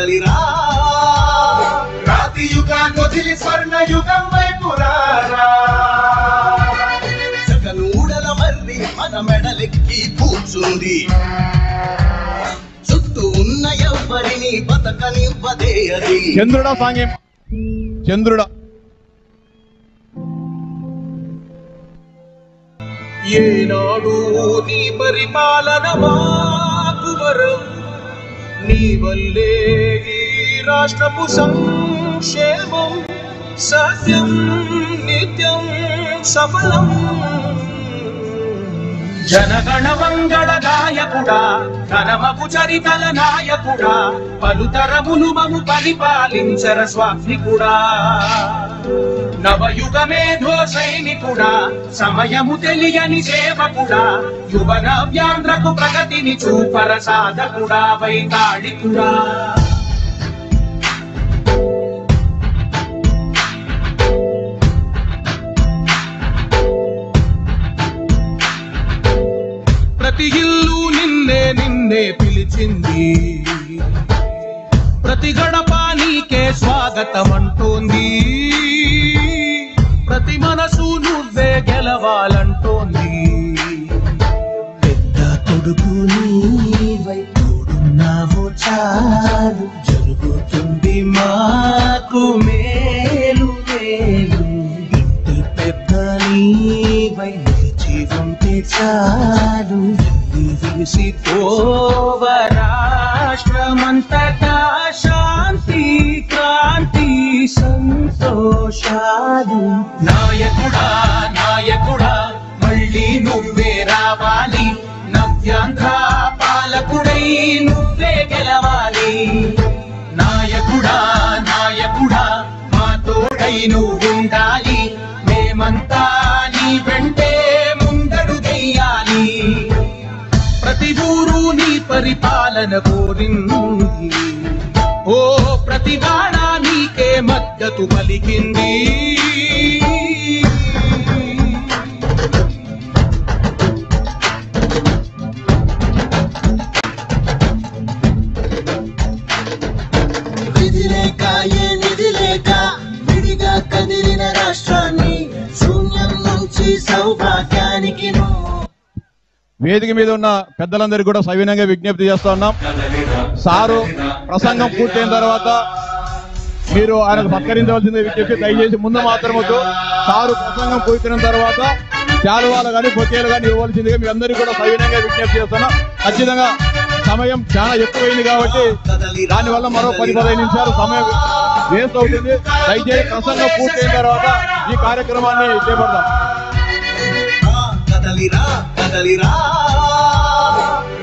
కదలిరా రాతి యుగాన్ని వదిలి స్వర్ణ యుగం వైపు రారా జగనూడల మర్రి మన మెడలెక్కి కూర్చుంది చుట్టూ ఉన్న ఎవ్వరిని బతకనివ్వదే అది చంద్రుడా సాంగ్యం చంద్రుడా ఏనాడు నీ పరిపాలన మాకు వరం నీ వల్లే ఈ రాష్ట్రపు సంక్షేమం సత్యం నిత్యం సఫలం జనగణ మంగళ గాయకుడా ఘనమపు చరితల నాయకుడా పలుతరములు మము పరిపాలించర స్వామికుడా నవయుగమేధో సైనికుడా సమయము తెలియని సేవకుడా యువన వ్యాంధ్రకు ప్రగతిని చూపర సాధకుడా వైతాళికుడా ప్రతి ఇల్లు నిన్నే నిన్నే పిలిచింది ప్రతి గడప నీకే స్వాగతం అంటోంది ప్రతి మనసు నువ్వే గెలవాలంటోంది పెద్ద కొడుకు నీవై తోడున్నావు చాలు జరుగుతుంది మాకు మేలు మేలు ఇంటి పెద్ద నీవై నిలిచి ఉంటే చాలు విసిపోవ రాష్ట్రమంతటా శాంతి క్రాంతి సంతోషాలు నాయకుడా నాయకుడా మళ్ళీ నువ్వే రావాలి నవ్యాంధ్ర పాలకుడై నువ్వే గెలవాలి నాయకుడా నాయకుడా మా తోడై నువ్వుండాలి మేమంతా నీ వెంటే ముందడుగెయ్యాలి ప్రతి ఊరు నీ పరిపాలన కోరింది ఓ ప్రతి వాడ నీకే మద్దతు పలికింది విధి లేక ఏ నిధి లేక విడిగా కదిలిన రాష్ట్రాన్ని శూన్యం నుంచి సౌభాగ్యానికి వేదిక మీద ఉన్న పెద్దలందరికీ కూడా సవినంగా విజ్ఞప్తి చేస్తా ఉన్నాం. సారు ప్రసంగం పూర్తయిన తర్వాత మీరు ఆయనకు సత్కరించవలసిందే విజ్ఞప్తి. దయచేసి ముందు మాత్రం వద్దు. సారు ప్రసంగం పూర్తయిన తర్వాత శాలువాలు కానీ బొకేలు కానీ ఇవ్వవలసిందిగా మీ అందరికీ కూడా సవినంగా విజ్ఞప్తి చేస్తున్నాం. ఖచ్చితంగా సమయం చాలా ఎక్కువైంది కాబట్టి దానివల్ల మరో 10-15 నిమిషాలు సమయం వేస్ట్ అవుతుంది. దయచేసి ప్రసంగం పూర్తయిన తర్వాత ఈ కార్యక్రమాన్ని చేపడదాం. కదలిరా కదలిరా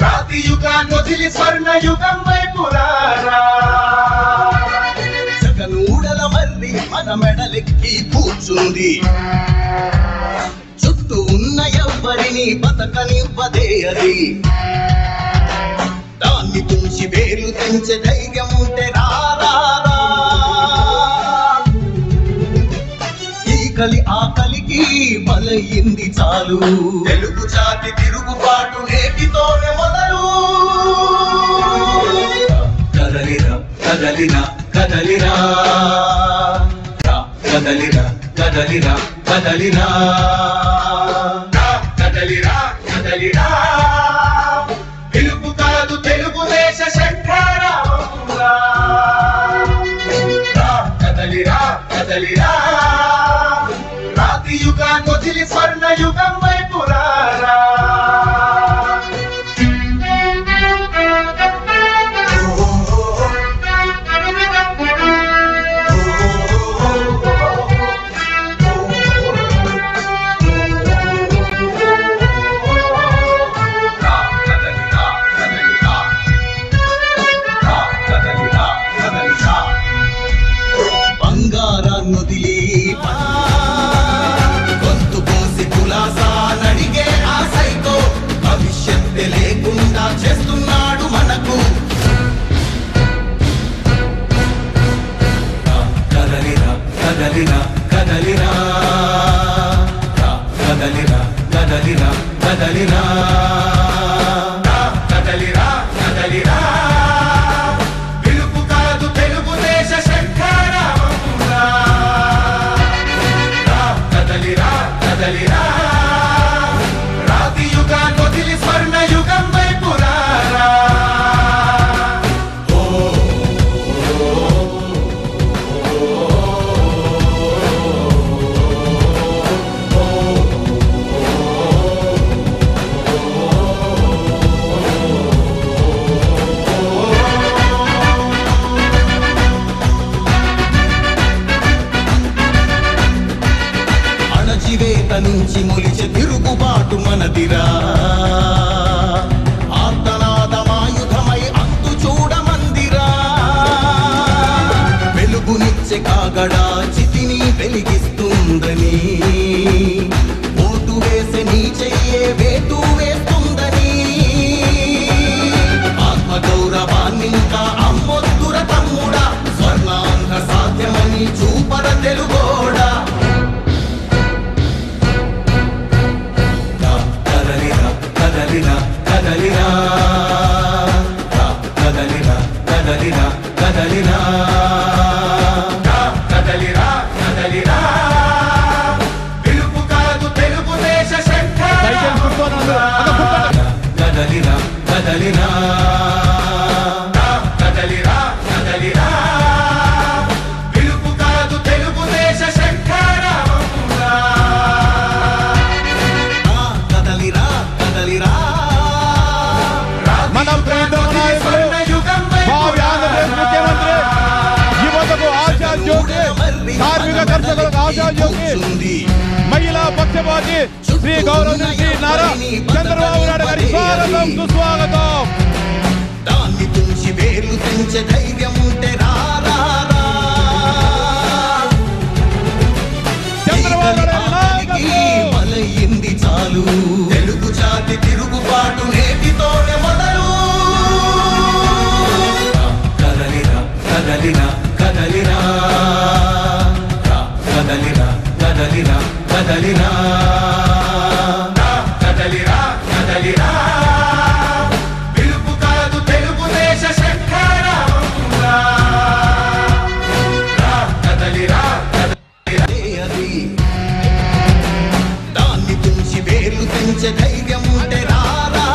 రాతి యుగాన్ని వదిలి స్వర్ణ యుగం వైపు రారా జగనూడల మర్రి మన మెడలెక్కి కూర్చుంది చుట్టూ ఉన్న ఎవ్వరిని బతకనివ్వదే అది దాన్ని తుంచి వేరు తెంచే ధైర్యం ఉంటే రారా కలి ఆకలికి బలయింది చాలు తెలుగు జాతి తిరుగుబాటు నేటితోనే మొదలు కదలిరా కదలిరా కదలిరా కదలిరా కదలిరా కదలిరా కదలిరా కదలిరా పిలుపు కాదు తెలుగుదేశ శంఖారావంగా కదలిరా కదలిరా రాతి యుగాన్ని వదిలి స్వర్ణ యుగం వైపు రారా రగడా చితిని వెలిగిస్తుందని, ఓటు వేసే నీ చెయ్యే వేటు వేస్తుందని, ఆత్మగౌరవాన్నింకా అమ్మొద్దుర తమ్ముడా, స్వర్ణాంధ్ర సాధ్యమని చూపర తెలుగోడా. కదలిరా కదలిరా కదలిరా కదలిరా కదలిరా కదలిరా కదలిరా కదలిరా, పిలుపు కాదు తెలుగుదేశ శంఖారావం. కదలిరా కదలిరా కదలిరా కదలిరా, పిలుపు కాదు తెలుగుదేశ శంఖారావం. కదలిరా కదలిరా, మన ప్రియతమ నాయకులు భావి ఆంధ్రప్రదేశ్ ముఖ్యమంత్రి, యువతకు ఆశా జ్యోతి, కార్మిక కర్షకులకు ఆశా జ్యోతి, మహిళా పక్షపాతి శ్రీ గౌరవ శ్రీ నారా చంద్రబాబు నాయుడు గారి స్వాగతం సుస్వాగతం. దాన్ని తుంచి వేలు పెంచే ధైర్యం ఉంటే రారా, చంద్రబాబు నాయుడు మలయింది చాలు, తెలుగు జాతి తిరుగుబాటు నేటితోనే మొదలు. కదలిరా కదలిరా కదలిరా కదలిరా కదలిరా కదలిరా కదలిరా కదలిరా, పిలుపు కాదు తెలుగుదేశ శంఖారావం. కదలిరా కదలిరా, దాన్ని తుంచి వేలు పెంచే ధైర్యం ఉంటే రారా,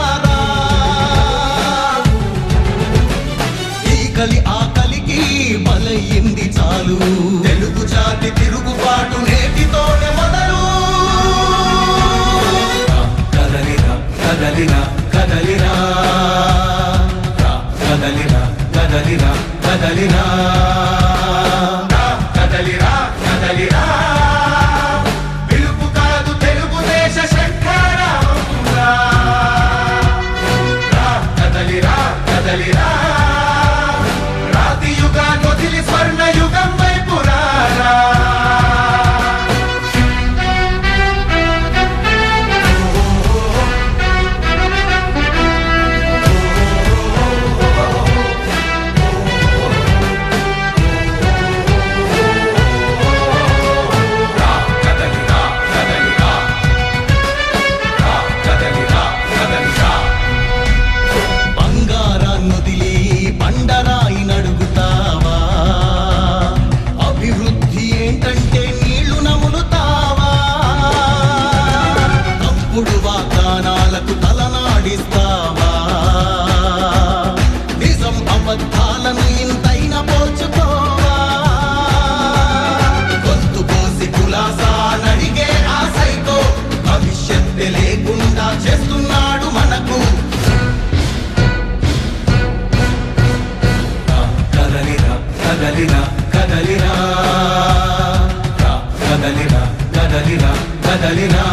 ఈ కలి ఆ కలికి బలయింది చాలు, తెలుగు జాతి తిరుగుబాటు నేటితోనే మొదలు. కదలిరా కదలిరా కదలిరా కదలిరా కదలిరా కదలిరా కదలిరా కదలిరా, పిలుపు కాదు తెలుగుదేశ శంఖారావం. కదలిరా కదలిరా, రాతి యుగాన్ని వదిలి స్వర్ణ యుగం వైపు రారా. కదలిరా కదలిరా కదలిరా కదలిరా, బంగారాన్నొదిలి బండరాయి నడుగుతావా, అభివృద్ధి ఏంటంటే నీళ్లు నములుతావా, తప్పుడు వాగ్దానాలకు తలనాడిస్తావా, నిజం అబద్ధాలను ఇంతైనా పోల్చుకోవా, గొంతు కోసి కులాసా నడిగే ఆ సైకో భవిష్యత్తు లేకుండా చేస్తున్నాడు మనకు. కదలిరా కదలిరా కదలిరా కదలిరా కదలిరా కదలిరా